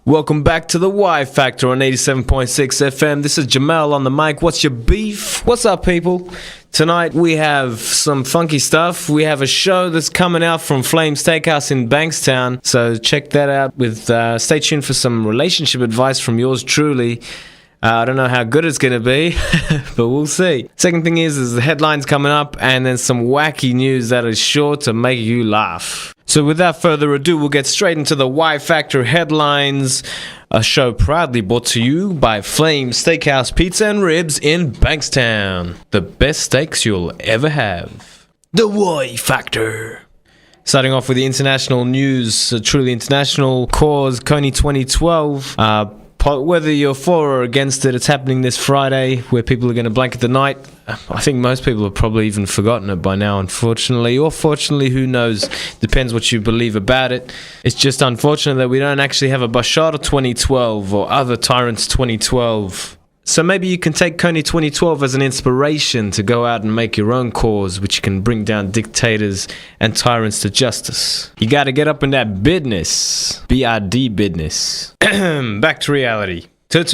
Welcome back to the Y Factor on 87.6 FM. This is Jamel on the mic. What's your beef? What's up, people? Tonight we have some funky stuff. We have a show that's coming out from Flame Steakhouse in Bankstown. So check that out. Stay tuned for some relationship advice from yours truly. I don't know how good it's going to be, but we'll see. Second thing is the headlines coming up and then some wacky news that is sure to make you laugh. So without further ado, we'll get straight into the Y Factor headlines. A show proudly brought to you by Flame Steakhouse Pizza and Ribs in Bankstown. The best steaks you'll ever have. The Y Factor. Starting off with the international news, a truly international cause, Kony 2012. Whether you're for or against it, it's happening this Friday where people are going to blanket the night. I think most people have probably even forgotten it by now, unfortunately. Or fortunately, who knows? Depends what you believe about it. It's just unfortunate that we don't actually have a Bashar 2012 or other tyrants 2012. So maybe you can take Kony 2012 as an inspiration to go out and make your own cause, which can bring down dictators and tyrants to justice. You gotta get up in that business. BRD business. Back to reality. To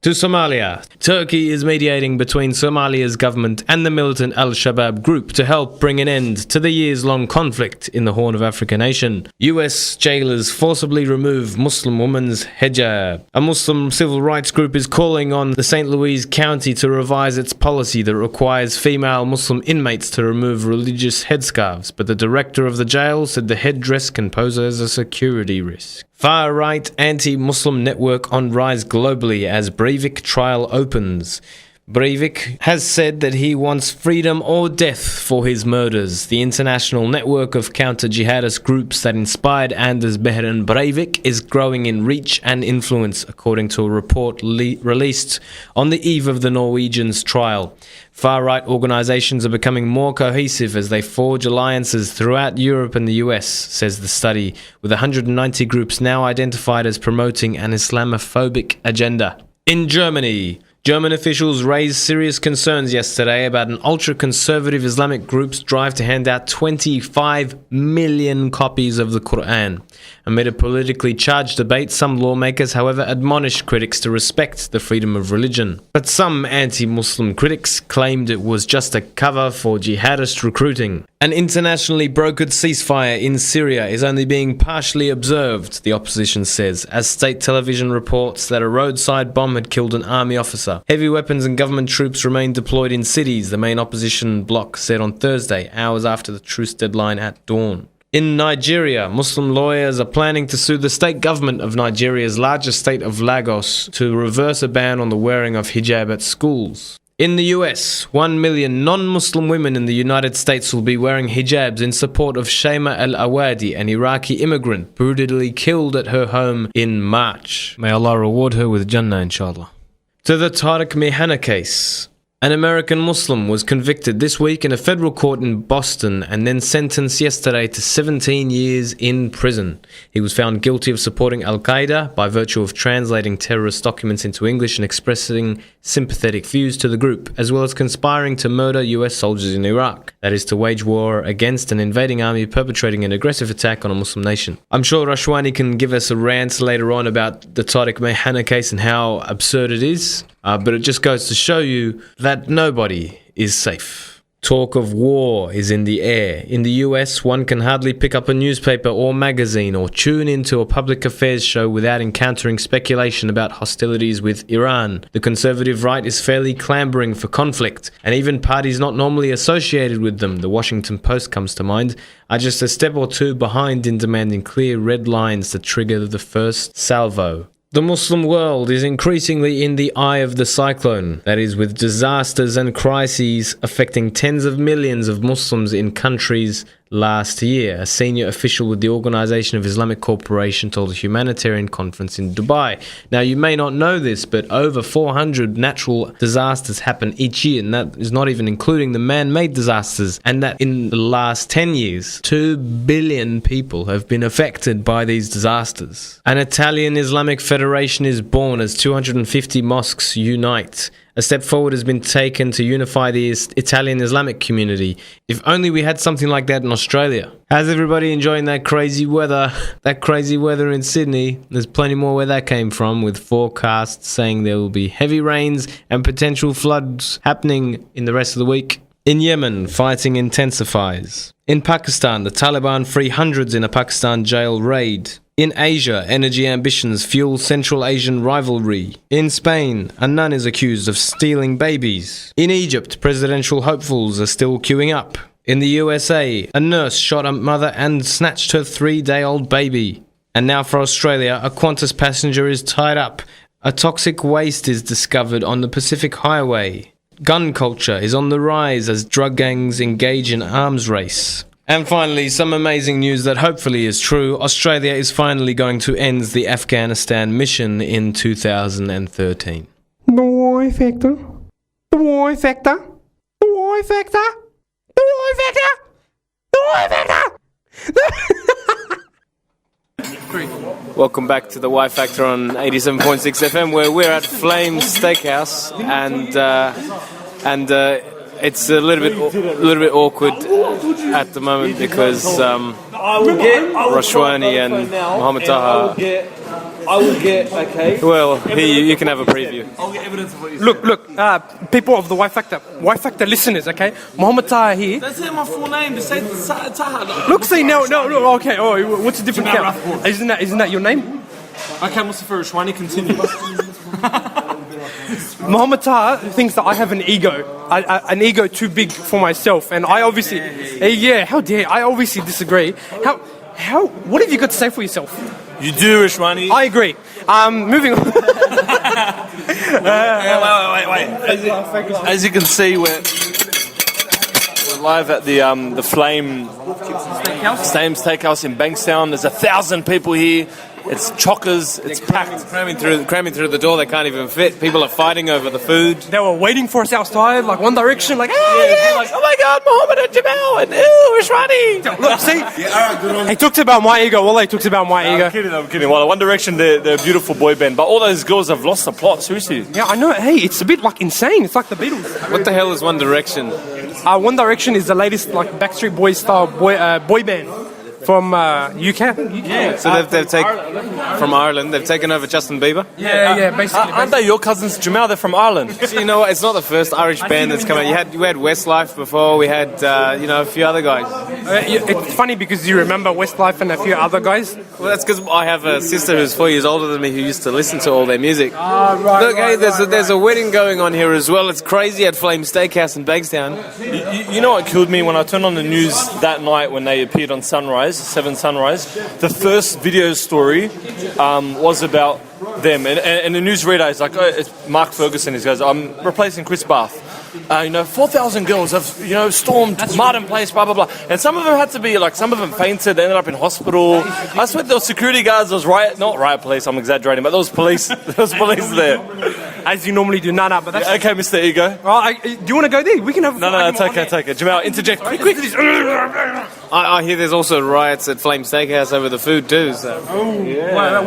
Somalia. Turkey is mediating between Somalia's government and the militant Al-Shabaab group to help bring an end to the years-long conflict in the Horn of Africa nation. US jailers forcibly remove Muslim woman's hijab. A Muslim civil rights group is calling on the St. Louis County to revise its policy that requires female Muslim inmates to remove religious headscarves, but the director of the jail said the headdress can pose as a security risk. Far-right anti-Muslim network on rise globally as Breivik trial opens. Breivik has said that he wants freedom or death for his murders. The international network of counter-jihadist groups that inspired Anders Behren Breivik is growing in reach and influence, according to a report released on the eve of the Norwegian's trial. Far-right organizations are becoming more cohesive as they forge alliances throughout Europe and the US, says the study, with 190 groups now identified as promoting an Islamophobic agenda. In Germany, German officials raised serious concerns yesterday about an ultra-conservative Islamic group's drive to hand out 25 million copies of the Quran. Amid a politically charged debate, some lawmakers, however, admonished critics to respect the freedom of religion. But some anti-Muslim critics claimed it was just a cover for jihadist recruiting. An internationally brokered ceasefire in Syria is only being partially observed, the opposition says, as state television reports that a roadside bomb had killed an army officer. Heavy weapons and government troops remain deployed in cities, the main opposition bloc said on Thursday, hours after the truce deadline at dawn. In Nigeria, Muslim lawyers are planning to sue the state government of Nigeria's largest state of Lagos to reverse a ban on the wearing of hijab at schools. In the US, 1 million non-Muslim women in the United States will be wearing hijabs in support of Shema al-Awadi, an Iraqi immigrant brutally killed at her home in March. May Allah reward her with Jannah, inshallah. To the Tariq Mihana case. An American Muslim was convicted this week in a federal court in Boston and then sentenced yesterday to 17 years in prison. He was found guilty of supporting Al-Qaeda by virtue of translating terrorist documents into English and expressing sympathetic views to the group, as well as conspiring to murder US soldiers in Iraq. That is, to wage war against an invading army perpetrating an aggressive attack on a Muslim nation. I'm sure Rashwani can give us a rant later on about the Tariq Mihana case and how absurd it is. But it just goes to show you that nobody is safe. Talk of war is in the air. In the US, one can hardly pick up a newspaper or magazine or tune into a public affairs show without encountering speculation about hostilities with Iran. The conservative right is fairly clambering for conflict, and even parties not normally associated with them, the Washington Post comes to mind, are just a step or two behind in demanding clear red lines to trigger the first salvo. The Muslim world is increasingly in the eye of the cyclone, that is, with disasters and crises affecting tens of millions of Muslims in countries last year, a senior official with the Organization of Islamic Cooperation told a humanitarian conference in Dubai. Now, you may not know this, but over 400 natural disasters happen each year, and that is not even including the man-made disasters, and that in the last 10 years, 2 billion people have been affected by these disasters. An Italian Islamic Federation is born as 250 mosques unite. A step forward has been taken to unify the Italian Islamic community. If only we had something like that in Australia. How's everybody enjoying that crazy weather? That crazy weather in Sydney. There's plenty more where that came from, with forecasts saying there will be heavy rains and potential floods happening in the rest of the week. In Yemen, fighting intensifies. In Pakistan, the Taliban free hundreds in a Pakistan jail raid. In Asia, energy ambitions fuel Central Asian rivalry. In Spain, a nun is accused of stealing babies. In Egypt, presidential hopefuls are still queuing up. In the USA, a nurse shot a mother and snatched her 3-day-old baby. And now for Australia, a Qantas passenger is tied up. A toxic waste is discovered on the Pacific Highway. Gun culture is on the rise as drug gangs engage in arms race. And finally, some amazing news that hopefully is true. Australia is finally going to end the Afghanistan mission in 2013. The Y factor. The Y factor. The Y factor. The Y factor. The Y factor. Welcome back to the Y Factor on 87.6 FM, where we're at Flame Steakhouse, and it's a little bit awkward at the moment because Rashwani and Mohammed Taha. I will get, okay. Well, here you can have a preview. I'll get evidence of what you said. Look, people of the Y Factor listeners, okay? Mohammed Taha here. Don't say my full name, just say Taha. Look, see, no, okay. Oh, what's the difference now? Isn't that your name? Okay, Mustafa Rashwani, continue. Mohammed Taha thinks that I have an ego too big for myself, and I obviously, how dare I obviously disagree. How? What have you got to say for yourself? You do, Rashwani. I agree. Moving on. Wait. As you can see, we're live at the Flame Steakhouse in Bankstown. There's 1,000 people here. It's chockers. It's packed. Cramming through the door. They can't even fit. People are fighting over the food. They were waiting for us outside, like One Direction, like, Like, oh my God, Mohammed and Jamal and Rashwani. Look, see, he talks about my ego. Well, he talks about my ego. I'm kidding. Well, One Direction, they're a beautiful boy band, but all those girls have lost the plot. Seriously. Yeah, I know. Hey, it's a bit like insane. It's like the Beatles. What the hell is One Direction? One Direction is the latest like Backstreet Boys style boy band from UK. Yeah. So they've taken from Ireland. They've taken over Justin Bieber. Yeah, basically. Aren't they your cousins, Jamal? They're from Ireland. So you know what? It's not the first Irish band that's come out. You had Westlife before. We had a few other guys. It's funny because you remember Westlife and a few other guys. Well, that's because I have a sister who's 4 years older than me who used to listen to all their music. Right. Look, hey, there's a wedding going on here as well. It's crazy at Flame Steakhouse in Bankstown. You know what killed me when I turned on the news that night when they appeared on Sunrise, 7 Sunrise? The first video story was about them, and the newsreader is like, it's Mark Ferguson. He goes, I'm replacing Chris Bath. 4,000 girls have, stormed Martin Place, blah, blah, blah. And some of them had to be, some of them fainted, they ended up in hospital. I swear those security guards, not riot police, I'm exaggerating, but those police there. As you normally do. No, but that's... Yeah, okay, Mr. Ego. Do you want to go there? We can have... No, take it. Jamal, interject quick. I hear there's also riots at Flame Steakhouse over the food too. So. Oh, yeah. Well,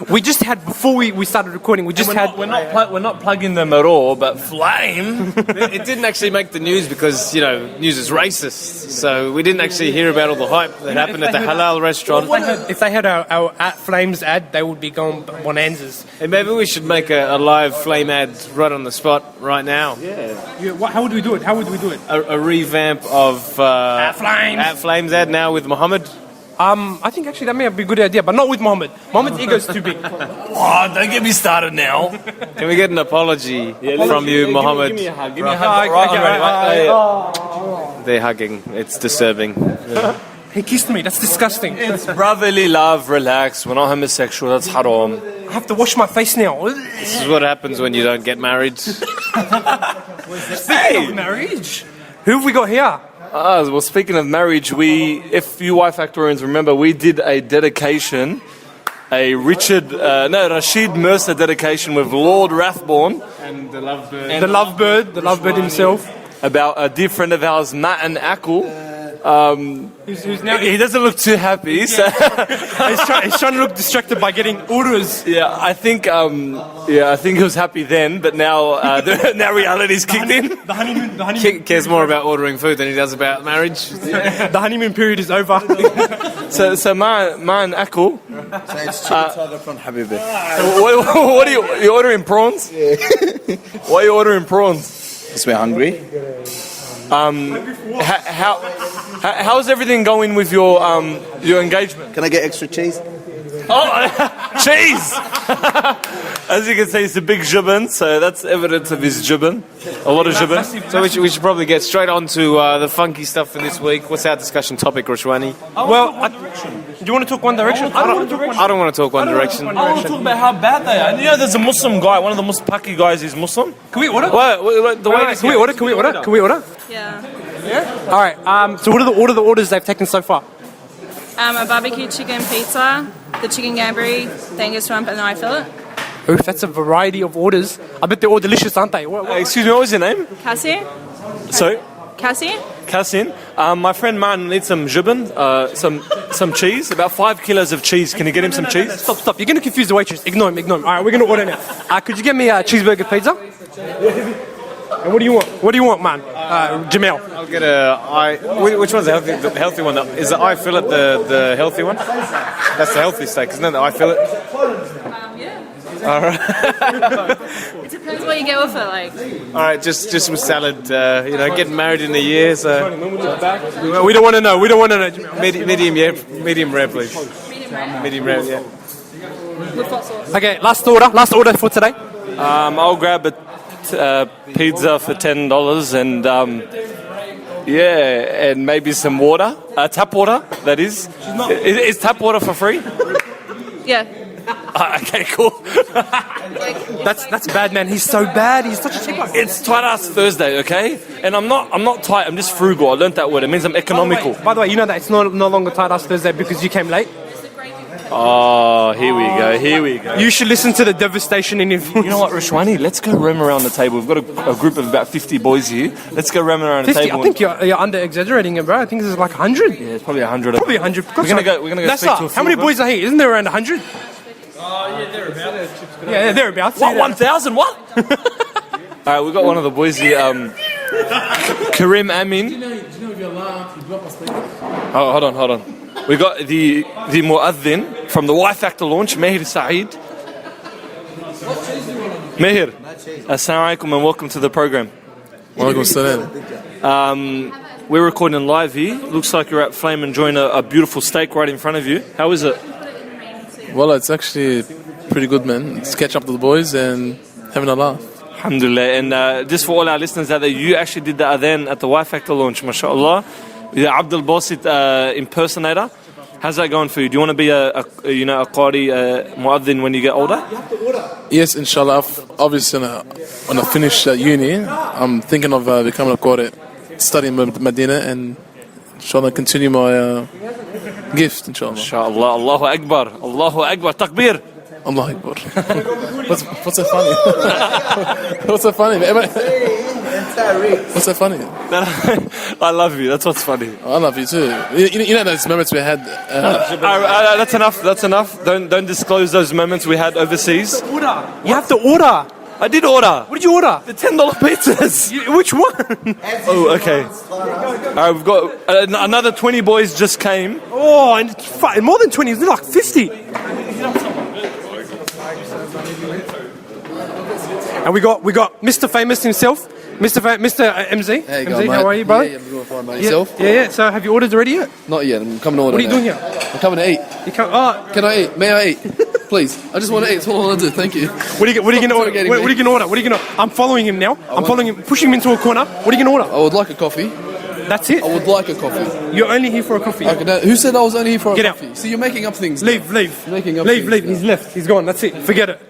we just had, before we started recording, we're not plugging them at all, but Flame... It didn't actually make the news because, news is racist. So we didn't actually hear about all the hype that happened at the halal restaurant. If they had our at Flames ad, they would be going bonanzas. Hey, maybe we should make a live Flame ad right on the spot right now. Yeah. How would we do it? A revamp of At Flames ad now with Mohammed. I think actually that may be a good idea, but not with Mohammed. Mohammed's ego is too big. Oh, don't get me started now. Can we get an apology from you, Mohammed? Give me a hug. Right. They're hugging. It's disturbing. Yeah. He kissed me. That's disgusting. It's brotherly love. Relax. We're not homosexual. That's haram. I have to wash my face now. This is what happens when you don't get married. Speaking of marriage, who have we got here? Well, speaking of marriage, if you Y Factorians remember, we did a dedication, Rashid Mercer dedication with Lord Rathborne. And the lovebird. The lovebird himself. About a dear friend of ours, Matt and Akul. Who's now, He doesn't look too happy, so he's trying to look distracted by getting orders. yeah, I think he was happy then, but now now reality's kicked in. The honeymoon Cares more about ordering food than he does about marriage. the honeymoon period is over. So Ma and Akul, It's chicken tiger prawn habibi. what are you ordering prawns? Why are you ordering prawns? Because we're hungry. How's everything going with your engagement? Can I get extra cheese? Oh, cheese! As you can see, it's a big jubban, so that's evidence of his jubban. A lot of jubban. So we should probably get straight on to the funky stuff for this week. What's our discussion topic, Rashwani? Well, do you want to talk One Direction? I don't want to talk One Direction. I want to talk about how bad they are. You know, there's a Muslim guy, one of the most Paki guys is Muslim. Can we order? Can Can we order? Yeah. All right. So what are the orders they've taken so far? A barbecue chicken pizza, the chicken gambari, the Angus rump, and the eye fillet. Oof, that's a variety of orders. I bet they're all delicious, aren't they? Excuse me, what was your name? Cassie? Sorry? Cassie? Kassin. My friend Man needs some jubban, some cheese, about 5 kilos of cheese. Can you get him some cheese? Stop. You're going to confuse the waitress. Ignore him. All right, we're going to order now. Could you get me a cheeseburger pizza? And what do you want, man? Jamel. I'll get which one's the healthy one? Is the eye fillet the healthy one? That's the healthy steak, isn't it? The eye fillet. Yeah. All right. It depends what you get with it, like. All right, just with salad. Getting married in a year, so We don't want to know. Jamel. medium rare, please. Medium rare. Medium rare, yeah. With what sauce? Okay, last order for today. I'll grab a pizza for $10 and and maybe some water, tap water. That is. Is tap water for free? Yeah. Okay, cool. That's bad, man. He's so bad. He's such a cheapo. It's tight ass Thursday, okay? And I'm not tight. I'm just frugal. I learned that word. It means I'm economical. By the way, you know that it's no longer tight ass Thursday because you came late. Oh, here we go. You should listen to the devastation in your voice. You know what, Rashwani? Let's go roam around the table. We've got a group of about 50 boys here. Let's go roam around the 50? table. I think you're under exaggerating it, bro. I think this is like 100. Yeah, it's probably 100. Probably 100. We're gonna go. That's speak to a How few many of boys are here? Isn't there around 100? yeah, thereabouts. Yeah, thereabouts. What? 1,000? What? All right, we've got one of the boys here. Karim Amin. Oh, hold on. We got the muaddin from the Y Factor launch, Mehir Saeed. Mehir, assalamu alaikum and welcome to the program. Walaikum salam. We're recording live here. Looks like you're at Flame enjoying a beautiful steak right in front of you. How is it? Well, it's actually pretty good, man. It's catching up to the boys and having a laugh. Alhamdulillah. And just for all our listeners out there, you actually did the adhan at the Y Factor launch, mashallah. The Abdul Basit impersonator. How's that going for you? Do you want to be a qari, muaddin when you get older? Yes, inshallah. Obviously, when I finish uni, I'm thinking of becoming a qari, studying Medina, and inshallah continue my gift, inshallah. Inshallah. Allahu Akbar. Allahu Akbar. Takbir. Allah Akbar. What's so funny? What's so funny? What's so funny? I love you. That's what's funny. I love you too. You know those moments we had. That's enough. That's enough. Don't disclose those moments we had overseas. You have to order. I did order. What did you order? The $10 pizzas. Which one? Oh, okay. All right, we've got another 20 boys just came. Oh, and more than 20. It's like 50. And we got Mr. Famous himself, Mr. MZ. Hey, MZ, how are you, brother? Yeah, I'm doing fine, mate. Yourself? Yeah. So have you ordered already yet? Not yet. I'm coming to order. What are you doing here? I'm coming to eat. You can't. Oh, Can I eat? May I eat? Please. I just want to eat. That's all I want to do. Thank you. what are you going to order? Interrogating What are me. you going to order? I'm following him now. I'm following him, pushing him into a corner. What are you going to order? I would like a coffee. That's it. I would like a coffee. You're only here for a coffee. Okay, now, who said I was only here for a Get out. coffee? See, you're making up things. Leave. Making up Leave. things. He's left. He's gone. That's it. Forget it.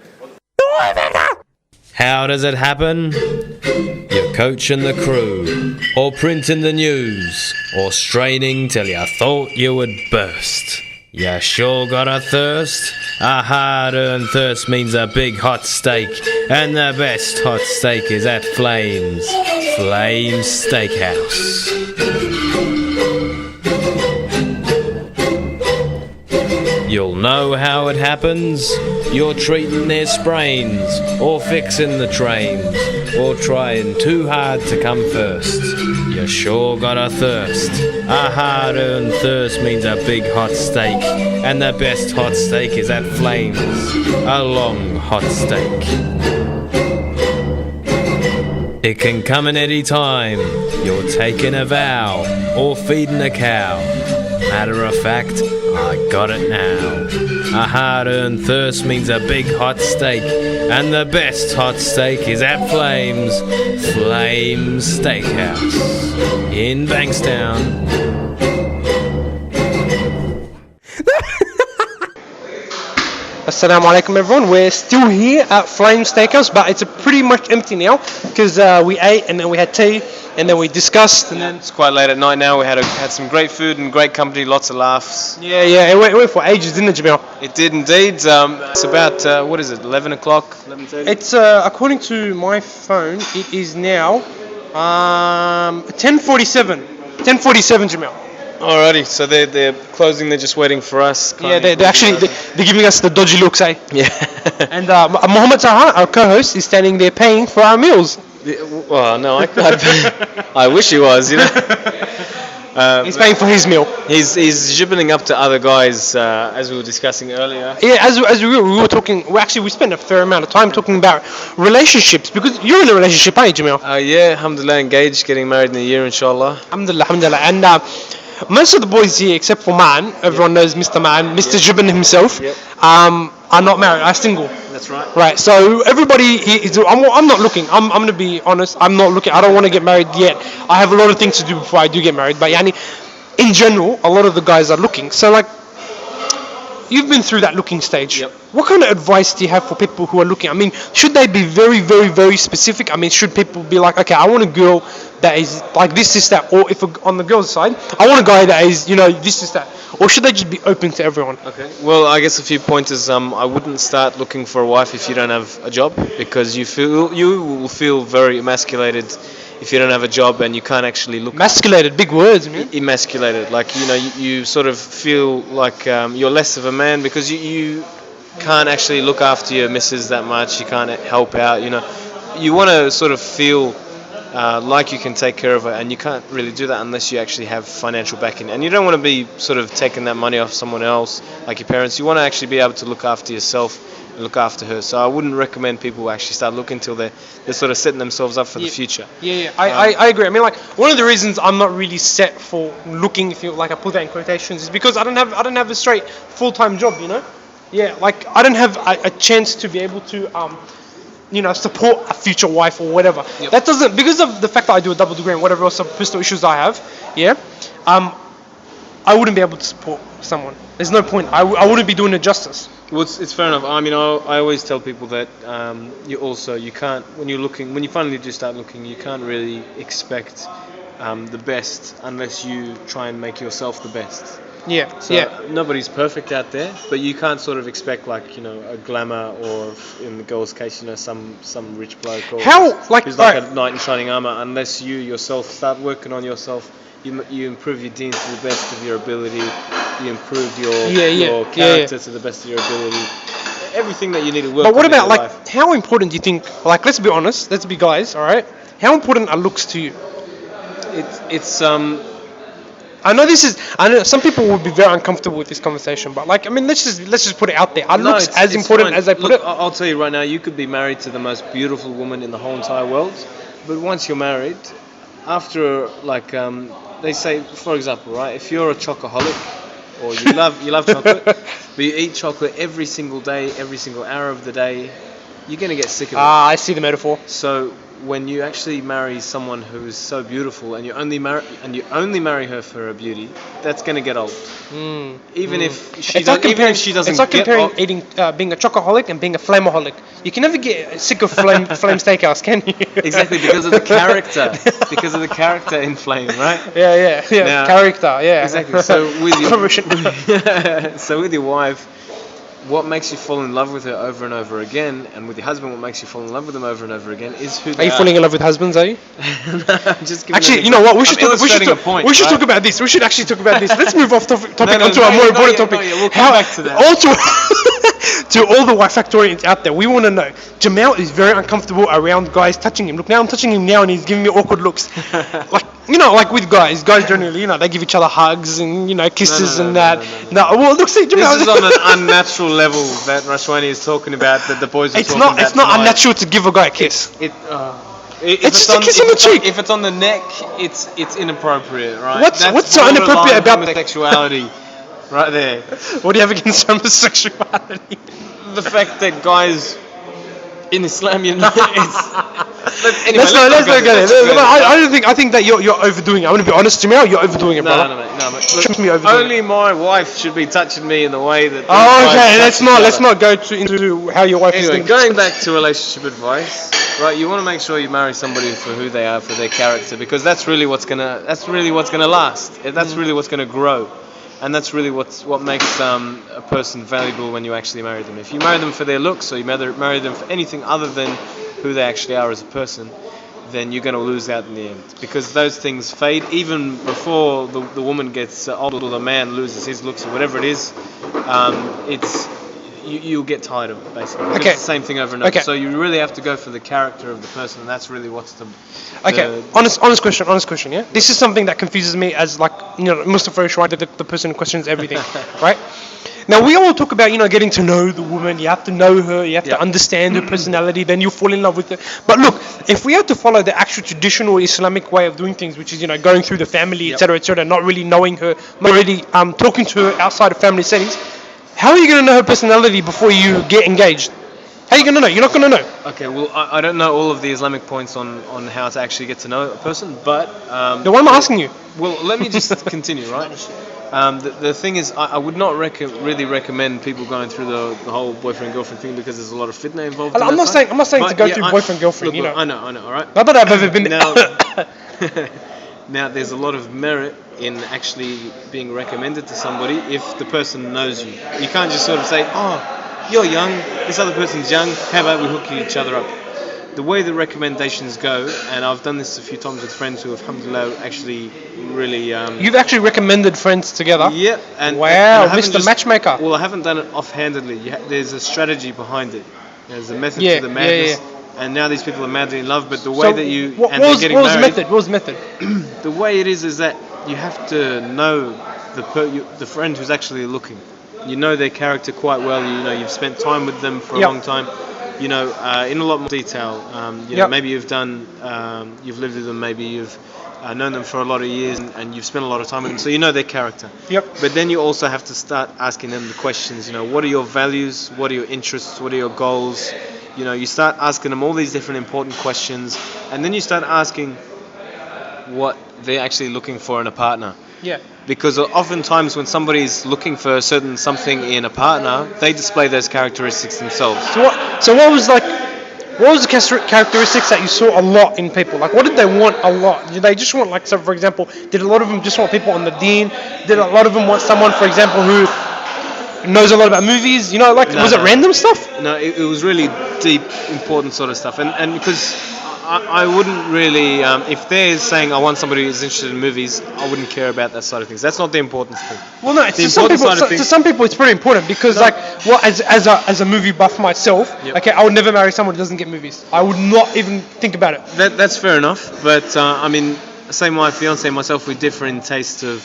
How does it happen? You're coaching the crew, or printing the news, or straining till you thought you would burst. You sure got a thirst? A hard-earned thirst means a big hot steak, and the best hot steak is at Flame Steakhouse. You'll know how it happens. You're treating their sprains, or fixing the trains, or trying too hard to come first. You sure got a thirst. A hard-earned thirst means a big hot steak, and the best hot steak is at Flames, a long hot steak. It can come in any time. You're taking a vow, or feeding a cow. Matter of fact, I got it now. A hard-earned thirst means a big hot steak, and the best hot steak is at Flame Steakhouse in Bankstown. Assalamu alaikum everyone, we're still here at Flame Steakhouse, but it's pretty much empty now because we ate and then we had tea and then we discussed and then... It's quite late at night now. We had some great food and great company, lots of laughs. Yeah, it went for ages, didn't it, Jamil? It did indeed. It's about, 11 o'clock, 11:30? It's, according to my phone, it is now 10:47. 10:47, Jamil. Alrighty, so they're closing, they're just waiting for us. Yeah, they're giving us the dodgy looks, eh? Yeah. And Mohammed Taha, our co-host, is standing there paying for our meals. Well, no, I wish he was, you know. He's paying for his meal. He's jibbling up to other guys, as we were discussing earlier. Yeah, as we were talking, we spent a fair amount of time talking about relationships, because you're in a relationship, aren't you, Jamil? Yeah, alhamdulillah, engaged, getting married in a year, inshallah. Alhamdulillah. And most of the boys here, except for Man, everyone knows Mr. Man, Mr. Jibin himself, are not married, are single. That's right. Right, so everybody here is... I'm not looking. I'm going to be honest. I'm not looking. I don't want to get married yet. I have a lot of things to do before I do get married. But yani, in general, a lot of the guys are looking. So, like, you've been through that looking stage. Yep. What kind of advice do you have for people who are looking? I mean, should they be very, very, very specific? I mean, should people be like, okay, I want a girl that is like this, that, or if on the girl's side, I want a guy that is, this, that, or should they just be open to everyone? Okay. Well, I guess a few pointers. I wouldn't start looking for a wife if you don't have a job, because you will feel very emasculated if you don't have a job and you can't actually look. Emasculated, big words, man. Emasculated, like you sort of feel like you're less of a man because you can't actually look after your missus that much. You can't help out. You want to sort of feel like you can take care of her, and you can't really do that unless you actually have financial backing. And you don't want to be sort of taking that money off someone else, like your parents. You want to actually be able to look after yourself and look after her. So I wouldn't recommend people actually start looking till they're sort of setting themselves up for the future. Yeah. I agree. I mean, like, one of the reasons I'm not really set for looking, if you like, I put that in quotations, is because I don't have a straight full-time job. Yeah, like I don't have a chance to be able to support a future wife or whatever. Yep. That doesn't, because of the fact that I do a double degree and whatever else personal issues I have, I wouldn't be able to support someone. There's no point. I wouldn't be doing it justice. Well, it's fair enough. I mean, I always tell people that you can't, when you finally do start looking, you can't really expect the best unless you try and make yourself the best. Yeah, so nobody's perfect out there, but you can't sort of expect a glamour, or in the girl's case, some rich bloke or who's like a knight in shining armor, unless you yourself start working on yourself. You improve your deeds to the best of your ability. You improve your character to the best of your ability. Everything that you need to work on. But what about life. How important do you think? Like, let's be honest. Let's be guys. All right. How important are looks to you? It's I know some people would be very uncomfortable with this conversation, but let's just put it out there. Are looks as important as they put it? I'll tell you right now, you could be married to the most beautiful woman in the whole entire world, but once you're married, after they say, for example, right, if you're a chocoholic, or you love chocolate, but you eat chocolate every single day, every single hour of the day, you're gonna get sick of it. I see the metaphor. So when you actually marry someone who is so beautiful and you only marry her for her beauty, that's gonna get old. Even if she doesn't. It's like get comparing old, eating, being a chocoholic and being a flameaholic. You can never get sick of Flame Steakhouse, can you? exactly because of the character, because of the character in Flame, right? Yeah. Now- Character, yeah. Exactly. So with your so with your wife, what makes you fall in love with her over and over again, and with your husband, what makes you fall in love with them over and over again, is who Are they you falling in love with husbands? Are you? I'm just giving Actually, an you know what? We should example. I'm illustrating a point, we should right? talk about this. We should actually talk about this. Let's move off topic No, onto a more important topic. We'll come back to that. Also, to all the wife factorians out there, we want to know. Jamal is very uncomfortable around guys touching him. Look, now I'm touching him now, and he's giving me awkward looks. Like with guys generally, they give each other hugs and kisses and that. No, well, look, see, Jamal. This is on an unnatural level that Rashwani is talking about, that the boys are It's talking not. about It's not tonight. unnatural to give a guy a kiss. If It's just a kiss on the cheek. If it's on the neck, it's inappropriate, right? What's so inappropriate about homosexuality? Right there. What do you have against homosexuality? The fact that guys in Islam, anyway, Let's not go there. I think that you're overdoing it. I'm gonna be honest, Jamal. You're overdoing it, brother. No, mate. Trust me, overdoing it. Only my wife should be touching me in the way that. Oh, okay. Let's not go into how your wife is Anyway, thinking. going back to relationship advice, right? You want to make sure you marry somebody for who they are, for their character, because that's really what's gonna last. That's really what's gonna grow, and that's really what makes a person valuable when you actually marry them. If you marry them for their looks, or you marry them for anything other than who they actually are as a person, then you're going to lose out in the end, because those things fade even before the woman gets old or the man loses his looks or whatever it is. You'll get tired of it, basically. Because Okay. It's the same thing over and over. Okay. So you really have to go for the character of the person, and that's really what's the Honest question, yeah? This is something that confuses me as, Mustafa is right, the person who questions everything, right? Now, we all talk about, getting to know the woman. You have to know her. You have to understand her personality. Then you fall in love with her. But look, if we have to follow the actual traditional Islamic way of doing things, which is, going through the family, etc., not really knowing her, not really talking to her outside of family settings, how are you going to know her personality before you get engaged? How are you going to know? You're not going to know. Okay, well, I don't know all of the Islamic points on how to actually get to know a person, but... Then why am I asking you? Well, let me just continue, right? The thing is, I would not really recommend people going through the whole boyfriend-girlfriend thing, because there's a lot of fitna involved in I'm not that. saying to go through boyfriend-girlfriend, Look, I know, all right? Not that I've ever been... Now, there's a lot of merit in actually being recommended to somebody if the person knows you. You can't just sort of say, oh, you're young, this other person's young, how about we hook each other up? The way the recommendations go, and I've done this a few times with friends who have, alhamdulillah, actually really... You've actually recommended friends together? Yeah. Wow, I haven't Mr. Matchmaker. Well, I haven't done it offhandedly. There's a strategy behind it. There's a method to the madness. And now these people are madly in love, but the way that you... What was the method? The way it is that you have to know the friend who's actually looking. You know their character quite well. You've spent time with them for a long time. In a lot more detail. Maybe you've lived with them. Maybe you've known them for a lot of years, and you've spent a lot of time with them, so you know their character. Yep. But then you also have to start asking them the questions. What are your values? What are your interests? What are your goals? You start asking them all these different important questions, and then you start asking what they're actually looking for in a partner. Yeah. Because oftentimes when somebody's looking for a certain something in a partner, they display those characteristics themselves. So what was the characteristics that you saw a lot in people? Like, what did they want a lot? Did they just want, so for example, did a lot of them just want people on the deen? Did a lot of them want someone, for example, who knows a lot about movies? Was it random stuff? No, it was really deep, important sort of stuff. And because I wouldn't really, if they're saying I want somebody who's interested in movies, I wouldn't care about that side of things. That's not the important thing. Well, no, to some people it's pretty important, because as a movie buff myself, I would never marry someone who doesn't get movies. I would not even think about it. That's fair enough, but say my fiance and myself, we differ in taste of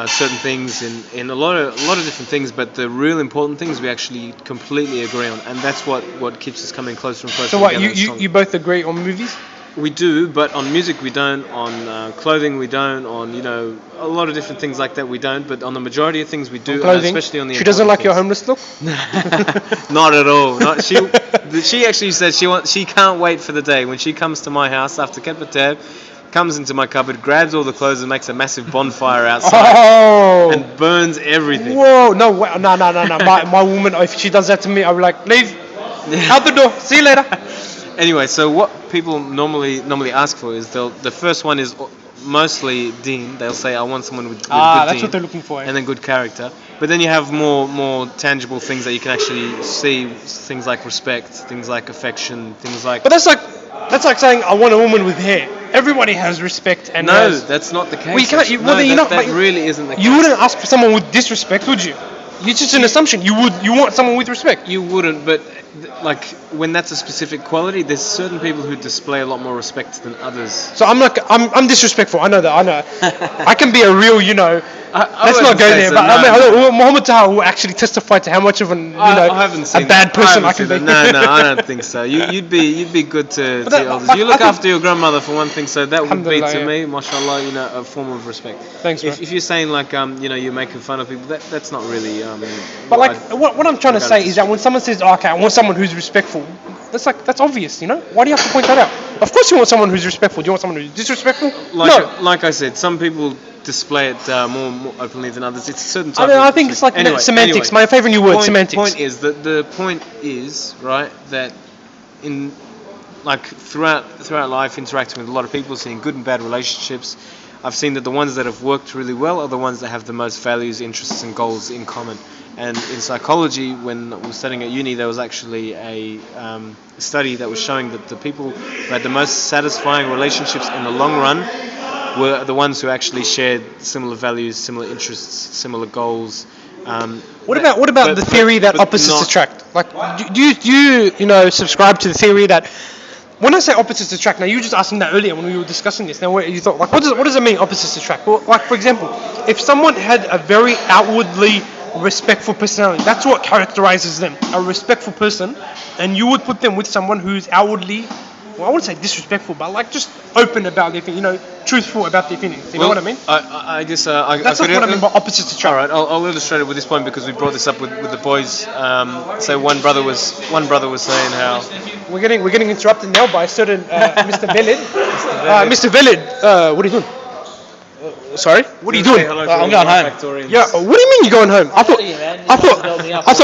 certain things in a lot of different things, but the real important things we actually completely agree on, and that's what keeps us coming closer and closer. So what, you both agree on movies? We do, but on music we don't. On clothing we don't. On a lot of different things like that we don't. But on the majority of things we do, Clothing. especially on the. She doesn't like your important homeless look. things. Not at all. Not she. She actually said she can't wait for the day when she comes to my house after Ketbatab, comes into my cupboard, grabs all the clothes and makes a massive bonfire outside Oh. and burns everything. Whoa! No, no. My woman, if she does that to me, I'll be like, leave, out the door. See you later. Anyway, so what people normally ask for is the first one is mostly deen. They'll say, I want someone with good That's deen, what they're looking for. and then good character. But then you have more tangible things that you can actually see, things like respect, things like affection, things like. But that's like saying I want a woman with hair. Everybody has respect and No, has. that's not the case. Well, you can't. That really isn't the case. You wouldn't ask for someone with disrespect, would you? It's just an assumption. You want someone with respect. You wouldn't, but like when that's a specific quality, there's certain people who display a lot more respect than others. So I'm disrespectful. I know that. I know. I can be a real, let's not go there. But I mean, Muhammad Taha will actually testify to how much of an, I haven't seen a bad person I can be. No, I don't think so. You'd be good to your elders. You look after your grandmother for one thing, so that would be to me, mashallah, a form of respect. Thanks, bro. If you're saying like you're making fun of people, that's not really. But like what I'm trying to say is that when someone says, okay, I want someone who's respectful, that's obvious, Why do you have to point that out? Of course you want someone who's respectful. Do you want someone who's disrespectful? No. Like I said, some people display it more openly than others. It's a certain type. I think it's like semantics. My favorite new word, semantics. The point is right that in like throughout life, interacting with a lot of people, seeing good and bad relationships, I've seen that the ones that have worked really well are the ones that have the most values, interests, and goals in common. And in psychology, when I was studying at uni, there was actually a study that was showing that the people who had the most satisfying relationships in the long run were the ones who actually shared similar values, similar interests, similar goals. What about the theory that opposites attract? Like, do you subscribe to the theory that when I say opposites attract? Now you were just asking that earlier when we were discussing this. Now you thought like, what does it mean opposites attract? Well, like for example, if someone had a very outwardly respectful personality, that's what characterizes them, a respectful person, and you would put them with someone who's outwardly, well, I wouldn't say disrespectful, but like just open about their thing, truthful about their feelings. You know what I mean? I guess that's what I mean by opposites attract. All right, I'll illustrate it with this point because we brought this up with the boys. So one brother was saying how we're getting interrupted now by a certain Mr. Velid. Mr. Velid, what are you doing? Sorry? What are you doing? I'm going home. Yeah. What do you mean you're going home? I thought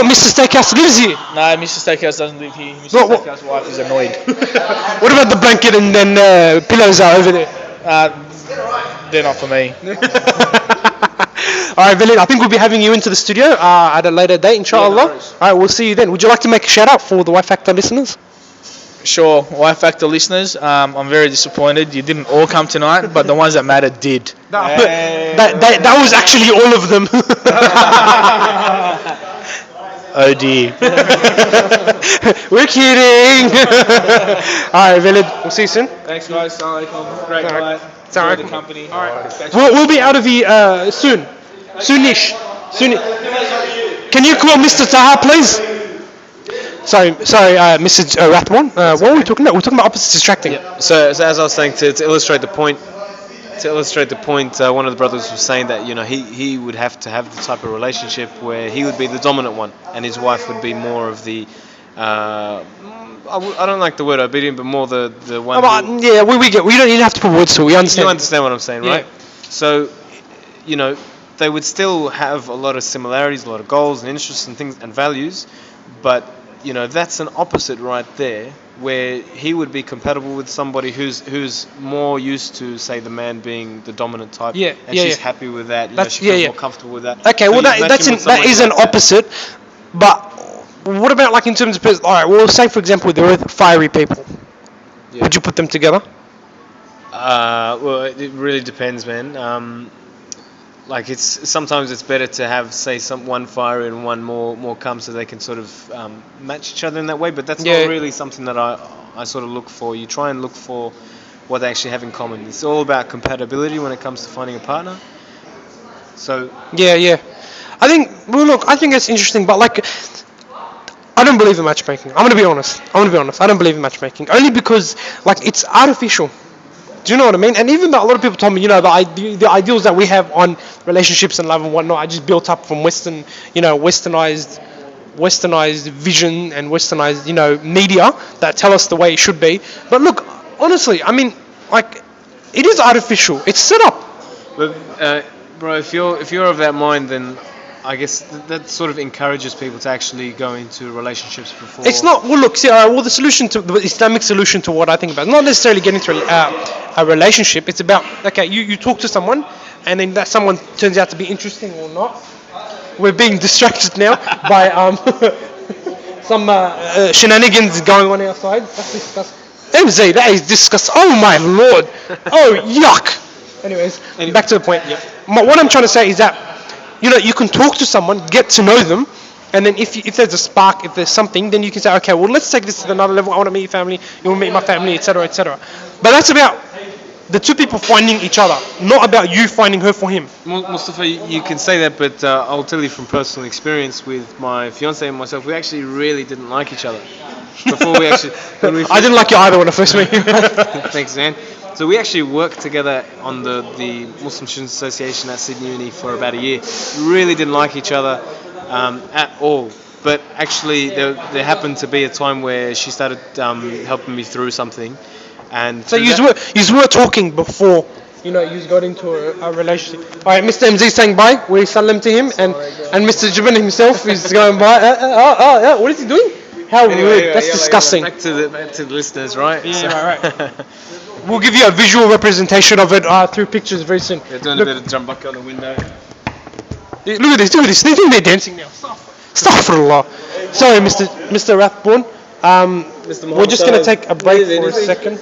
Mr. Steakhouse lives here. No, Mr. Steakhouse doesn't live here. Mr. Steakhouse's wife is annoyed. What about the blanket and then pillows are over there? They're not for me. Alright, Velid, I think we'll be having you into the studio at a later date, inshallah. Yeah, no worries. Alright, we'll see you then. Would you like to make a shout out for the Y Factor listeners? Sure, Y Factor listeners, I'm very disappointed. You didn't all come tonight, but the ones that mattered did. That was actually all of them. Oh dear. We're kidding. Alright, Velid, we'll see you soon. Thanks guys, Assalamualaikum. Great night. Enjoy the company. Alright. We'll be out of here soon. Soonish. Can you call Mr. Taha, please? Sorry, Mr. Rathbone. What were we talking about? We're talking about opposites attracting. Yeah. So as I was saying, to illustrate the point, one of the brothers was saying that he would have to have the type of relationship where he would be the dominant one, and his wife would be more of the. I don't like the word obedient, but more the one. Yeah, we get. We don't even have to put words to it. We understand. You understand what I'm saying, right? So, they would still have a lot of similarities, a lot of goals and interests and things and values, but that's an opposite right there, where he would be compatible with somebody who's more used to, say, the man being the dominant type, and she's happy with that. She feels more comfortable with that. Okay, well that is an opposite, but what about like in terms of all right? Well, say for example there are fiery people. Yeah. Would you put them together? Well, it really depends, man. Like sometimes it's better to have, say, one fiery and one more calm, so they can sort of match each other in that way. But that's not really something that I sort of look for. You try and look for what they actually have in common. It's all about compatibility when it comes to finding a partner. So I think it's interesting, but like I don't believe in matchmaking. I'm gonna be honest. I don't believe in matchmaking only because like it's artificial. Do you know what I mean? And even though a lot of people told me, the ideals that we have on relationships and love and whatnot, I just built up from westernized vision and westernized, media that tell us the way it should be. But look, honestly, I mean, like, it is artificial. It's set up. But bro, if you're of that mind, then I guess that sort of encourages people to actually go into relationships before. It's not. Well, look. See, the Islamic solution to what I think about, not necessarily getting into a relationship. It's about, okay, you talk to someone, and then that someone turns out to be interesting or not. We're being distracted now by some shenanigans going on outside. That's disgusting. MZ, that is disgusting. Oh my lord. Oh yuck. Anyways, back to the point. Yep. What I'm trying to say is that, you can talk to someone, get to know them, and then if there's a spark, if there's something, then you can say, okay, well, let's take this to another level. I want to meet your family, you want to meet my family, etc., etc. But that's about the two people finding each other, not about you finding her for him. Mustafa, you can say that, but I'll tell you from personal experience with my fiance and myself, we actually really didn't like each other. Before we actually... I didn't like you either when I first met you. Thanks, man. So we actually worked together on the Muslim Students Association at Sydney Uni for about a year. We really didn't like each other at all. But actually, there happened to be a time where she started helping me through something. And so you were talking before, you got into a relationship. All right, Mr. MZ is saying bye. We salam to him, and Mr. Jibin himself is going by. What is he doing? How rude! That's disgusting. Back to the listeners, right? Yeah, right. We'll give you a visual representation of it through pictures very soon. They're doing a bit of jumbuck on the window. Look at this! They think they're dancing now. Astaghfirullah. Sorry, Mr. Rathborn. We're just going to take a break for a second.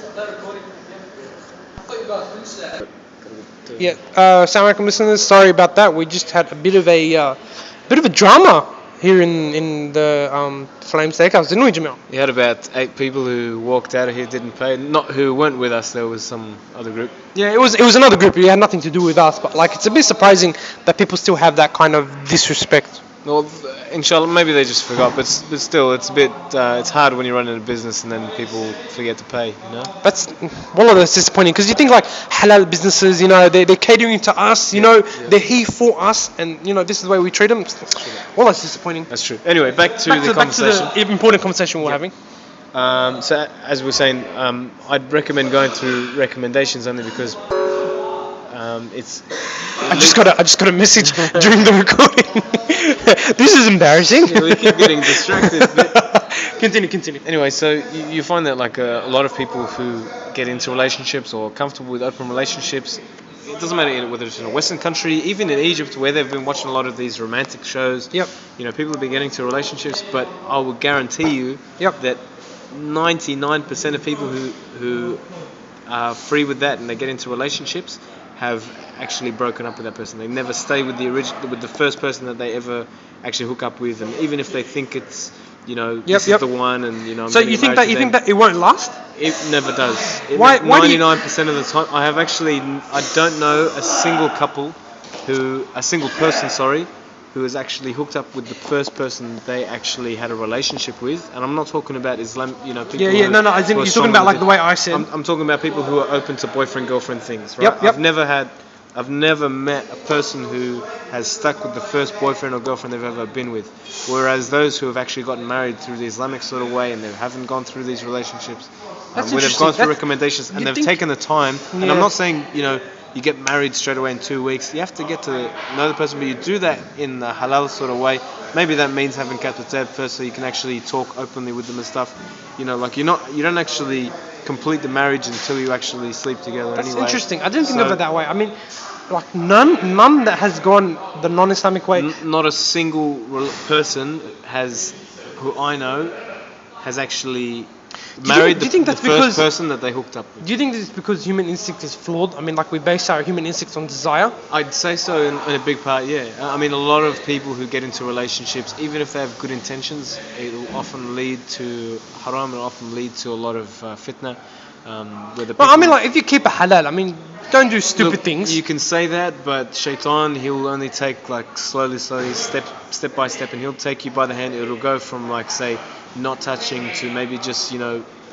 Yeah, Assalamu alaikum listeners. Sorry about that. We just had a bit of a drama here in the Flame Steakhouse, didn't we, Jamil? We had about 8 people who walked out of here, didn't pay. Not who weren't with us. There was some other group. Yeah, it was another group. It had nothing to do with us. But like, it's a bit surprising that people still have that kind of disrespect. Well, inshallah, maybe they just forgot, but still, it's a bit, it's hard when you're running a business and then people forget to pay, That's disappointing, because you think like halal businesses, they're catering to us, they're here for us, and this is the way we treat them. Well, that's disappointing. That's true. Anyway, back to the conversation. Back to the important conversation we're having. So, as we were saying, I'd recommend going through recommendations only because it's... I just got a message during the recording. This is embarrassing. Yeah, we keep getting distracted. But... Continue. Anyway, so you find that like a lot of people who get into relationships or comfortable with open relationships, it doesn't matter whether it's in a Western country, even in Egypt, where they've been watching a lot of these romantic shows. Yep. People have been getting into relationships, but I will guarantee you that 99% of people who are free with that and they get into relationships have actually broken up with that person. They never stay with the first person that they ever actually hook up with, and even if they think it's this is the one, and So you think that it won't last? It never does. Why? 99% of the time, I don't know a single person, who has actually hooked up with the first person they actually had a relationship with, and I'm not talking about Islam, people. Yeah. No. I think you're talking about like the way I said. I'm talking about people who are open to boyfriend girlfriend things, right? Yep. I've never met a person who has stuck with the first boyfriend or girlfriend they've ever been with. Whereas those who have actually gotten married through the Islamic sort of way and they haven't gone through these relationships, where they've gone through recommendations and they've taken the time. Yeah. And I'm not saying, you get married straight away in 2 weeks. You have to get to know the person, but you do that in the halal sort of way. Maybe that means having katab first, so you can actually talk openly with them and stuff. You don't actually complete the marriage until you actually sleep together. That's anyway. Interesting. I didn't think of it that way. I mean, like none that has gone the non-Islamic way. Not a single person who I know has actually married the first person that they hooked up with. Do you think this is because human instinct is flawed? I mean, like we base our human instinct on desire? I'd say so in a big part, yeah. I mean, a lot of people who get into relationships, even if they have good intentions, it will often lead to haram, it will often lead to a lot of fitna. Well, I mean, like if you keep it halal, I mean, Don't do stupid things. You can say that, but Shaitan, he'll only take like slowly, step by step, and he'll take you by the hand. It'll go from like, say, not touching to maybe just,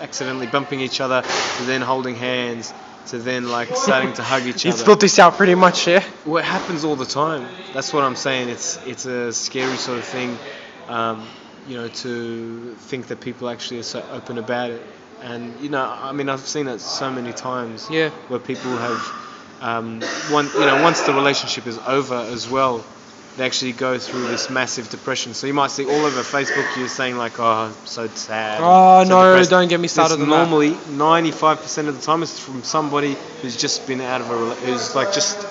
accidentally bumping each other, to then holding hands, to then like starting to hug each He's other. thought this out pretty much, yeah? Well, it happens all the time. That's what I'm saying. It's a scary sort of thing, to think that people actually are so open about it. And I've seen it so many times. Yeah. Where people have, once the relationship is over as well, they actually go through this massive depression. So you might see all over Facebook you saying like, "Oh, I'm so sad." Oh, so no, depressed. don't get me started on that. Normally, 95% of the time, it's from somebody who's just been who's like just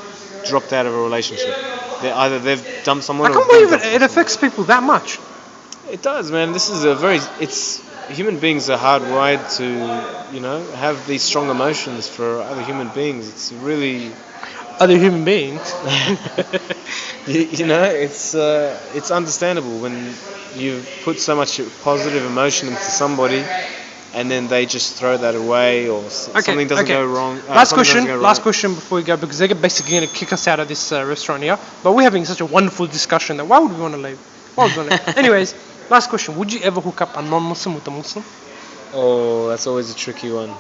dropped out of a relationship. They've dumped someone. I can't believe it affects people that much. It does, man. This is human beings are hardwired to, have these strong emotions for other human beings. It's really Other human beings. it's understandable when you put so much positive emotion into somebody, and then they just throw that away, or something doesn't go wrong. Last question before we go, because they're basically going to kick us out of this restaurant here. But we're having such a wonderful discussion that why would we want to leave? Anyways, last question: would you ever hook up a non-Muslim with a Muslim? Oh, that's always a tricky one.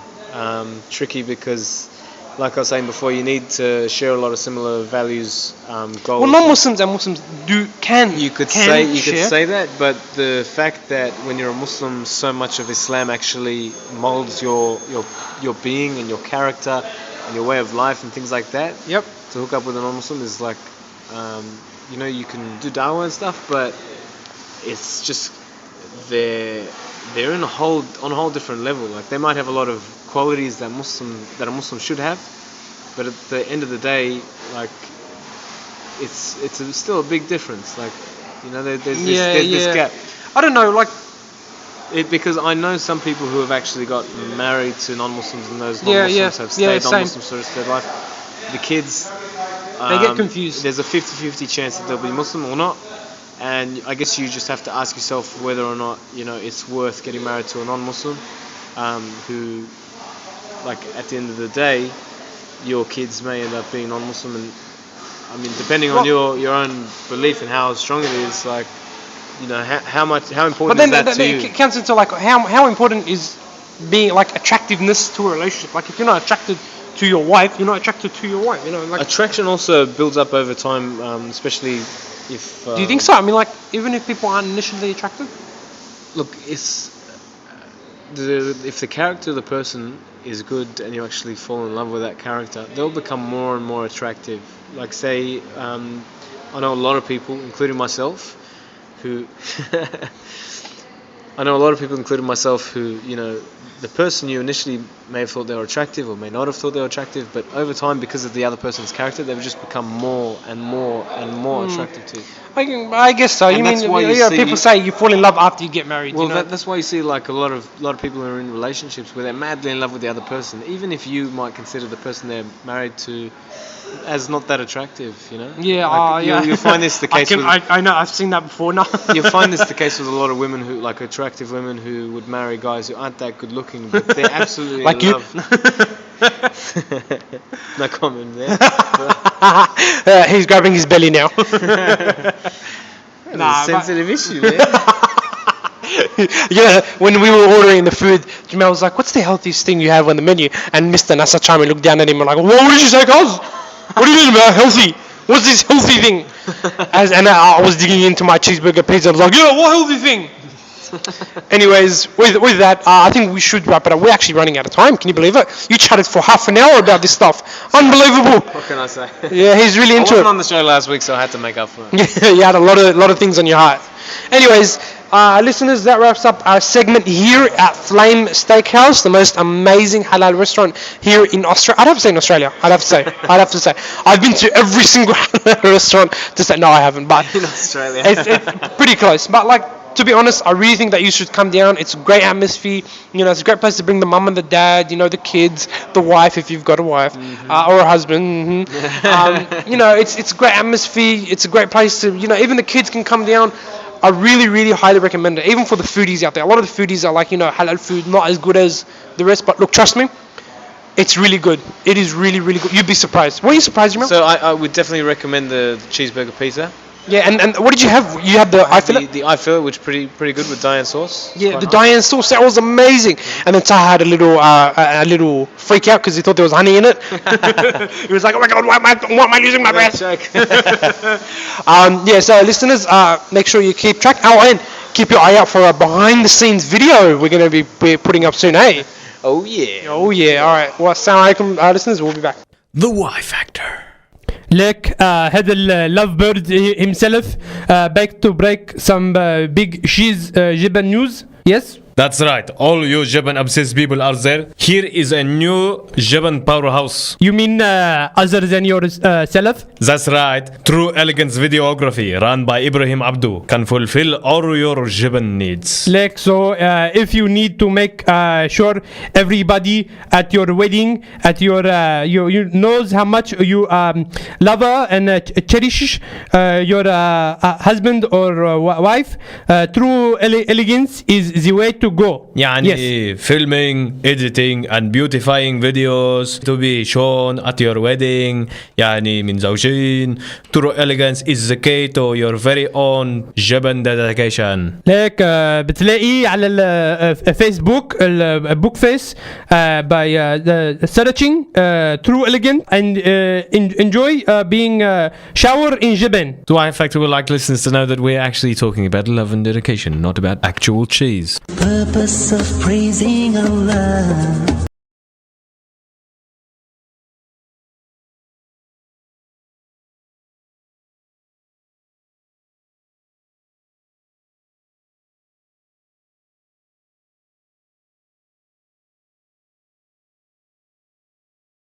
Tricky because, like I was saying before, you need to share a lot of similar values, goals. Well, non-Muslims and Muslims can. You could say that, but the fact that when you're a Muslim, so much of Islam actually molds your being and your character and your way of life and things like that. Yep. To hook up with a non-Muslim is like, you can do dawah and stuff, but it's just they're on a whole different level. Like they might have a lot of qualities that a Muslim should have, but at the end of the day, like it's still a big difference. Like there's this gap. I don't know, like because I know some people who have actually got married to non-Muslims, and those non-Muslims have stayed non-Muslims for the rest of their life. The kids, they get confused. There's a 50-50 chance that they'll be Muslim or not. And I guess you just have to ask yourself whether or not it's worth getting married to a non-Muslim, who, like at the end of the day, your kids may end up being non-Muslim, and I mean, depending on your own belief and how strong it is, like how important is that to you? It comes into like how important is being like attractiveness to a relationship. Like if you're not attracted to your wife, you're not attracted to your wife. Like attraction also builds up over time, especially. Do you think so? I mean, like, even if people aren't initially attracted? Look, if the character of the person is good and you actually fall in love with that character, they'll become more and more attractive. Like, say, I know a lot of people, including myself, who... the person you initially may have thought they were attractive or may not have thought they were attractive, but over time, because of the other person's character, they've just become more and more and more attractive to you. I guess so. You mean people say you fall in love after you get married? Well, that's why you see like a lot of people who are in relationships where they're madly in love with the other person, even if you might consider the person they're married to as not that attractive, Yeah, like, you'll find this the case. I know, I've seen that before. No, you'll find this the case with a lot of women who, like attractive women, who would marry guys who aren't that good looking, but they're absolutely like in you. love. No comment there. He's grabbing his belly now. Sensitive issue, man. Yeah, when we were ordering the food, Jamel was like, "What's the healthiest thing you have on the menu?" And Mr. Nasser Chami looked down at him and like, "What did you say, cuz? What do you mean about healthy? What's this healthy thing?" And I was digging into my cheeseburger pizza. I was like, "Yeah, what healthy thing?" Anyways, with that, I think we should wrap it up. We're actually running out of time. Can you believe it? You chatted for half an hour about this stuff. Unbelievable. What can I say? Yeah, he's really into I it. wasn't on the show last week, so I had to make up for it. Yeah, you had a lot of things on your heart. Anyways, listeners, that wraps up our segment here at Flame Steakhouse, the most amazing halal restaurant here in Australia. I'd have to say in Australia. I'd have to say. I've been to every single halal restaurant to say, no, I haven't, but In Australia. it's pretty close. But like, to be honest, I really think that you should come down. It's a great atmosphere. It's a great place to bring the mum and the dad, the kids, the wife if you've got a wife, or a husband. It's a great atmosphere. It's a great place to, even the kids can come down. I really, really highly recommend it, even for the foodies out there. A lot of the foodies are like, halal food, not as good as the rest. But look, trust me, It's really good. It is really, really good. You'd be surprised. Were you surprised, Jamil? So I would definitely recommend the cheeseburger pizza. Yeah, and what did you have? You had the eye fillet? The eye fillet, which pretty good with Diane sauce. Yeah, the Quite nice. Diane sauce, that was amazing. And then Taha had a little freak out because he thought there was honey in it. He was like, "Oh my god, why am I losing my breath?" Yeah, so listeners, make sure you keep track. Oh, and keep your eye out for a behind the scenes video we're going to be putting up soon, eh? Oh yeah. Oh yeah, all right. Well, assalamu alaikum, listeners. We'll be back. The Y Factor. Like هذا lovebird himself back to break some big cheese جبن news. Yes. That's right. All you Japan obsessed people are there. Here is a new Japan powerhouse. You mean other than yourself? That's right. True Elegance Videography, run by Ibrahim Abdu, can fulfill all your Japan needs. Like so, if you need to make sure everybody at your wedding, at your you knows how much you love her and cherish your husband or wife, true elegance is the way to go. يعني filming, editing and beautifying videos to be shown at your wedding يعني من زوجين. True Elegance is the key to your very own Japan dedication. Like بتلاقي على الفيسبوك البوك فيس by searching True Elegant and enjoy being shower in Japan. So I in fact would like listeners to know that we're actually talking about love and dedication, not about actual cheese. Purpose of praising Allah.